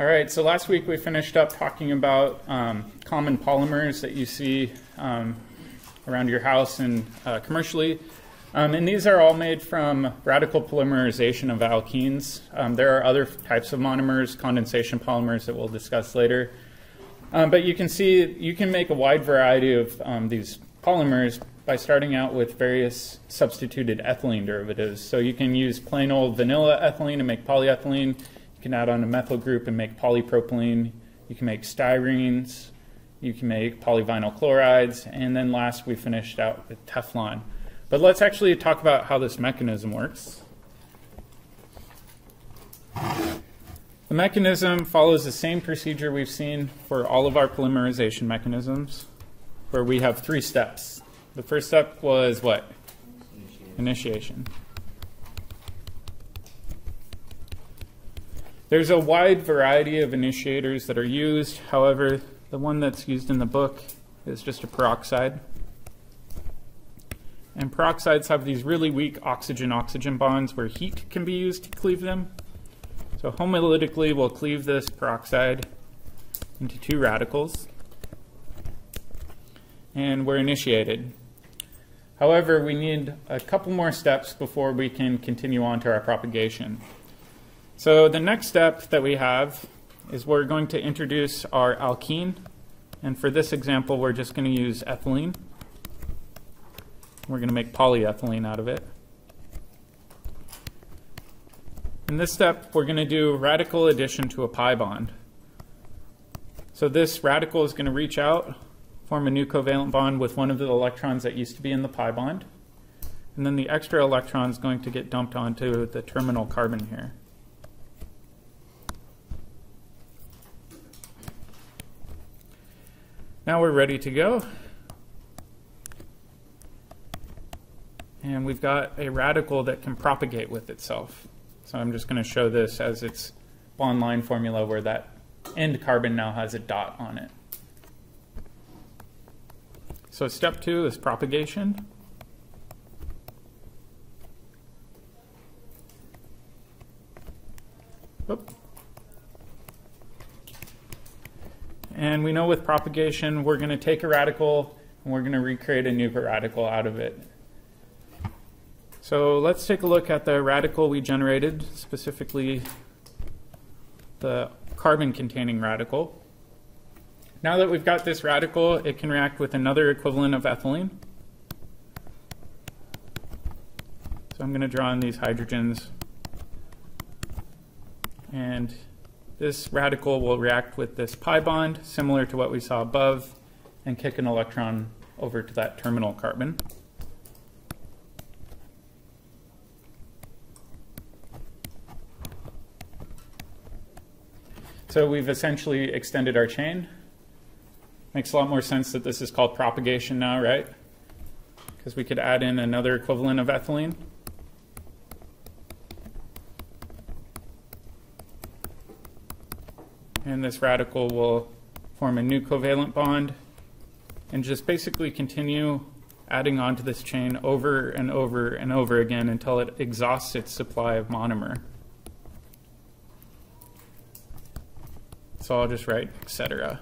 All right, so last week we finished up talking about common polymers that you see around your house and commercially. And these are all made from radical polymerization of alkenes. There are other types of monomers, condensation polymers, that we'll discuss later. But you can see you can make a wide variety of these polymers by starting out with various substituted ethylene derivatives. So you can use plain old vanilla ethylene to make polyethylene. You can add on a methyl group and make polypropylene. You can make styrenes. You can make polyvinyl chlorides. And then last we finished out with Teflon. But let's actually talk about how this mechanism works. The mechanism follows the same procedure we've seen for all of our polymerization mechanisms, where we have 3 steps. The first step was what? Initiation. There's a wide variety of initiators that are used. However, the one that's used in the book is just a peroxide. And peroxides have these really weak oxygen-oxygen bonds where heat can be used to cleave them. So homolytically, we'll cleave this peroxide into 2 radicals, and we're initiated. However, we need a couple more steps before we can continue on to our propagation. So the next step that we have is we're going to introduce our alkene, and for this example, we're just going to use ethylene. We're going to make polyethylene out of it. In this step, we're going to do radical addition to a pi bond. So this radical is going to reach out, form a new covalent bond with one of the electrons that used to be in the pi bond, and then the extra electron is going to get dumped onto the terminal carbon here. Now we're ready to go. And we've got a radical that can propagate with itself. So I'm just going to show this as its bond line formula where that end carbon now has a dot on it. So step 2 is propagation. Oop. And we know with propagation, we're going to take a radical and we're going to recreate a new radical out of it. So let's take a look at the radical we generated, specifically the carbon-containing radical. Now that we've got this radical, it can react with another equivalent of ethylene. So I'm going to draw in these hydrogens. And this radical will react with this pi bond, similar to what we saw above, and kick an electron over to that terminal carbon. So we've essentially extended our chain. Makes a lot more sense that this is called propagation now, right? Because we could add in another equivalent of ethylene. And this radical will form a new covalent bond and just basically continue adding onto this chain over and over and over again until it exhausts its supply of monomer. So I'll just write etc.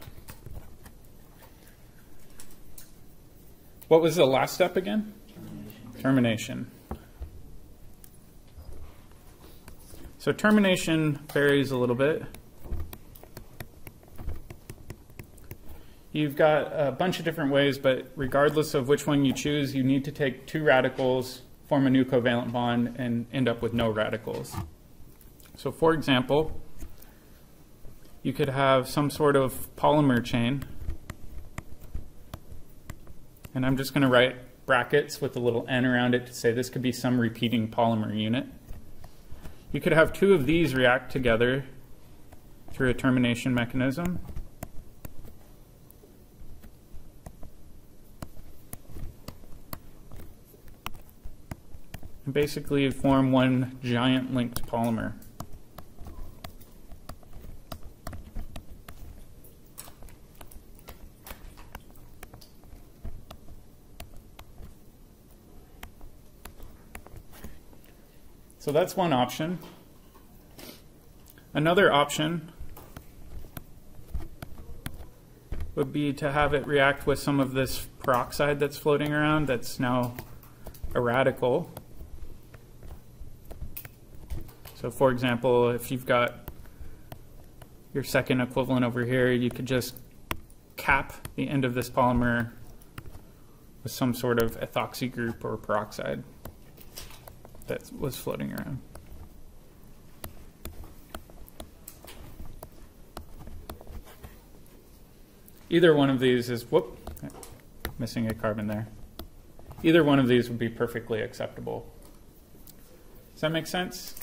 What was the last step again? Termination. So termination varies a little bit. You've got a bunch of different ways, but regardless of which one you choose, you need to take 2 radicals, form a new covalent bond, and end up with no radicals. So for example, you could have some sort of polymer chain, and I'm just going to write brackets with a little n around it to say this could be some repeating polymer unit. You could have 2 of these react together through a termination mechanism. And basically form one giant linked polymer. So that's one option. Another option would be to have it react with some of this peroxide that's floating around that's now a radical. So for example, if you've got your second equivalent over here, you could just cap the end of this polymer with some sort of ethoxy group or peroxide that was floating around. Either one of these is, whoop, missing a carbon there. Either one of these would be perfectly acceptable. Does that make sense?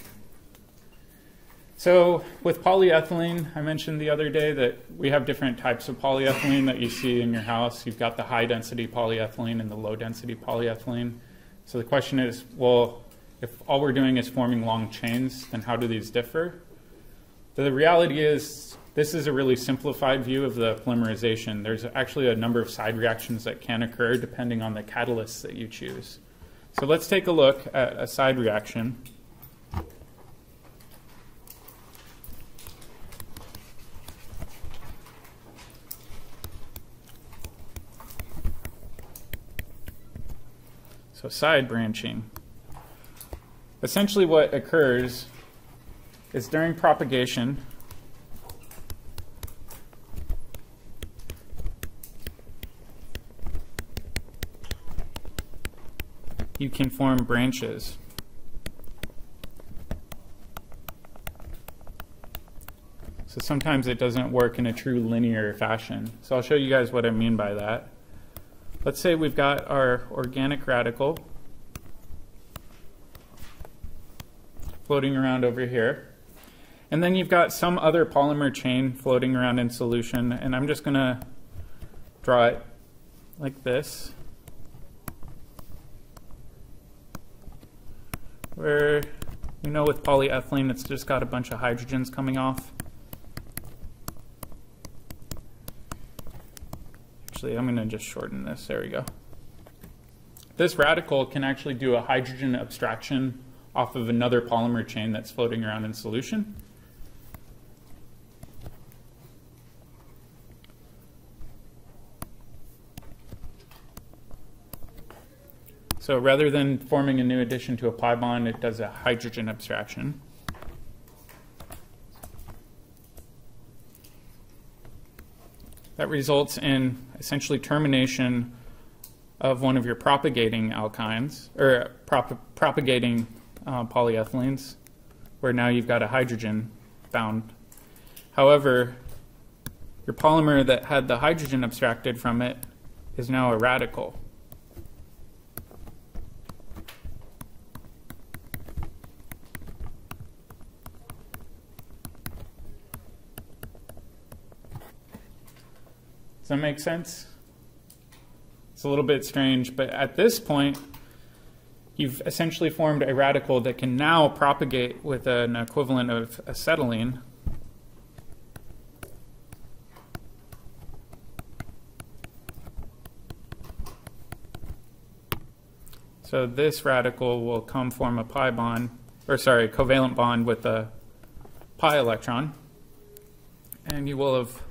So with polyethylene, I mentioned the other day that we have different types of polyethylene that you see in your house. You've got the high density polyethylene and the low density polyethylene. So the question is, well, if all we're doing is forming long chains, then how do these differ? The reality is, this is a really simplified view of the polymerization. There's actually a number of side reactions that can occur depending on the catalysts that you choose. So let's take a look at a side reaction. So side branching. Essentially what occurs is during propagation, you can form branches. So sometimes it doesn't work in a true linear fashion. So I'll show you guys what I mean by that. Let's say we've got our organic radical floating around over here. And then you've got some other polymer chain floating around in solution. And I'm just going to draw it like this, where we know with polyethylene it's just got a bunch of hydrogens coming off. Actually, I'm going to just shorten this. There we go. This radical can actually do a hydrogen abstraction off of another polymer chain that's floating around in solution. So rather than forming a new addition to a pi bond, it does a hydrogen abstraction. That results in essentially termination of one of your propagating alkynes, or propagating polyethylenes, where now you've got a hydrogen bound. However, your polymer that had the hydrogen abstracted from it is now a radical. Does that make sense? It's a little bit strange, but at this point, you've essentially formed a radical that can now propagate with an equivalent of acetylene. So this radical will come form a pi bond, or sorry, covalent bond with a pi electron, and you will have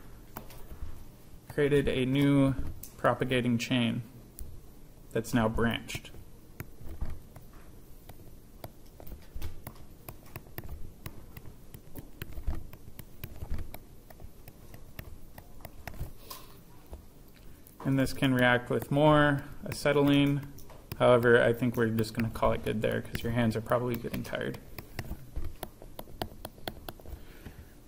created a new propagating chain that's now branched. And this can react with more acetylene. However, I think we're just going to call it good there because your hands are probably getting tired.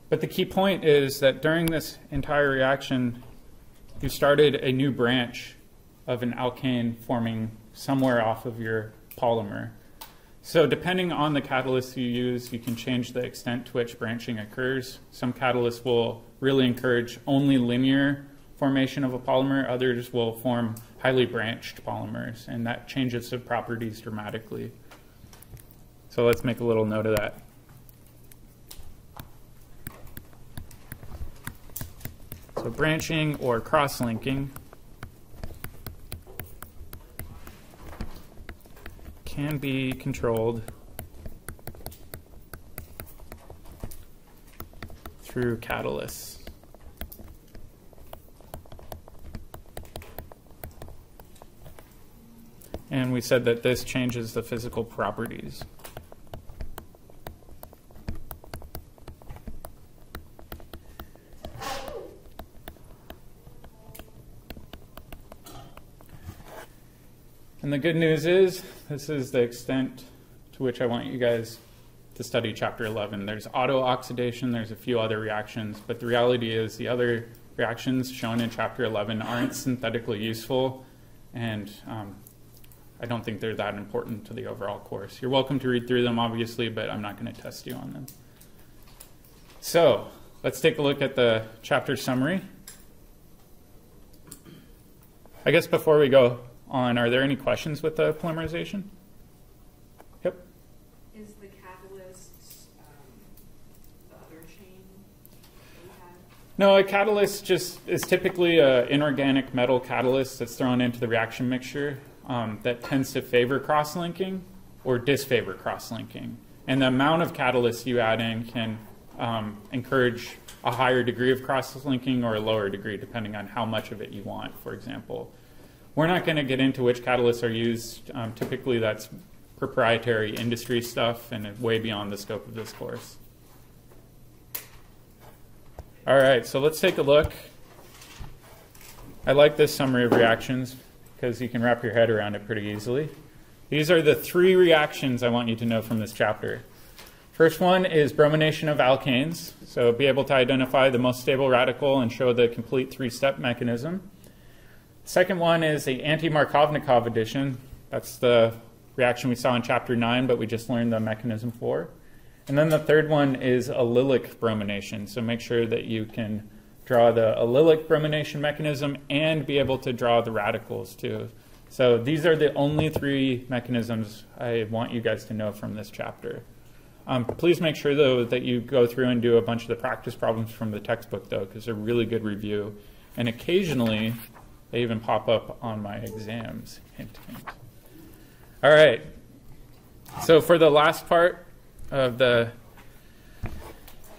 But the key point is that during this entire reaction, you started a new branch of an alkane forming somewhere off of your polymer. So depending on the catalyst you use, you can change the extent to which branching occurs. Some catalysts will really encourage only linear formation of a polymer. Others will form highly branched polymers, and that changes the properties dramatically. So let's make a little note of that. So branching or cross-linking can be controlled through catalysts. And we said that this changes the physical properties. And the good news is, this is the extent to which I want you guys to study chapter 11. There's auto-oxidation, there's a few other reactions, but the reality is the other reactions shown in chapter 11 aren't synthetically useful, and I don't think they're that important to the overall course. You're welcome to read through them, obviously, but I'm not going to test you on them. So, let's take a look at the chapter summary. I guess before we go on, are there any questions with the polymerization? Yep. Is the catalyst the other chain that we have? No, a catalyst just is typically an inorganic metal catalyst that's thrown into the reaction mixture that tends to favor cross-linking or disfavor cross-linking. And the amount of catalyst you add in can encourage a higher degree of cross-linking or a lower degree, depending on how much of it you want, for example. We're not going to get into which catalysts are used. Typically, that's proprietary industry stuff and way beyond the scope of this course. All right, so let's take a look. I like this summary of reactions because you can wrap your head around it pretty easily. These are the 3 reactions I want you to know from this chapter. First one is bromination of alkanes. So be able to identify the most stable radical and show the complete 3-step mechanism. Second one is the anti-Markovnikov addition. That's the reaction we saw in chapter 9, but we just learned the mechanism for. And then the third one is allylic bromination. So make sure that you can draw the allylic bromination mechanism and be able to draw the radicals too. So these are the only 3 mechanisms I want you guys to know from this chapter. Please make sure, though, that you go through and do a bunch of the practice problems from the textbook, though, because they're really good review. And occasionally, they even pop up on my exams. Hint, hint. All right. So for the last part of the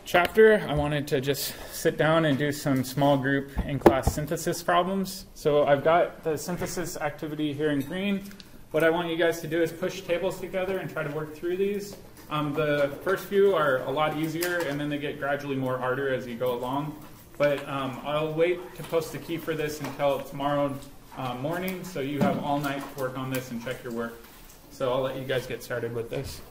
chapter, I wanted to just sit down and do some small group in-class synthesis problems. So I've got the synthesis activity here in green. What I want you guys to do is push tables together and try to work through these. The first few are a lot easier, and then they get gradually more harder as you go along. But I'll wait to post the key for this until tomorrow morning, so you have all night to work on this and check your work. So I'll let you guys get started with this.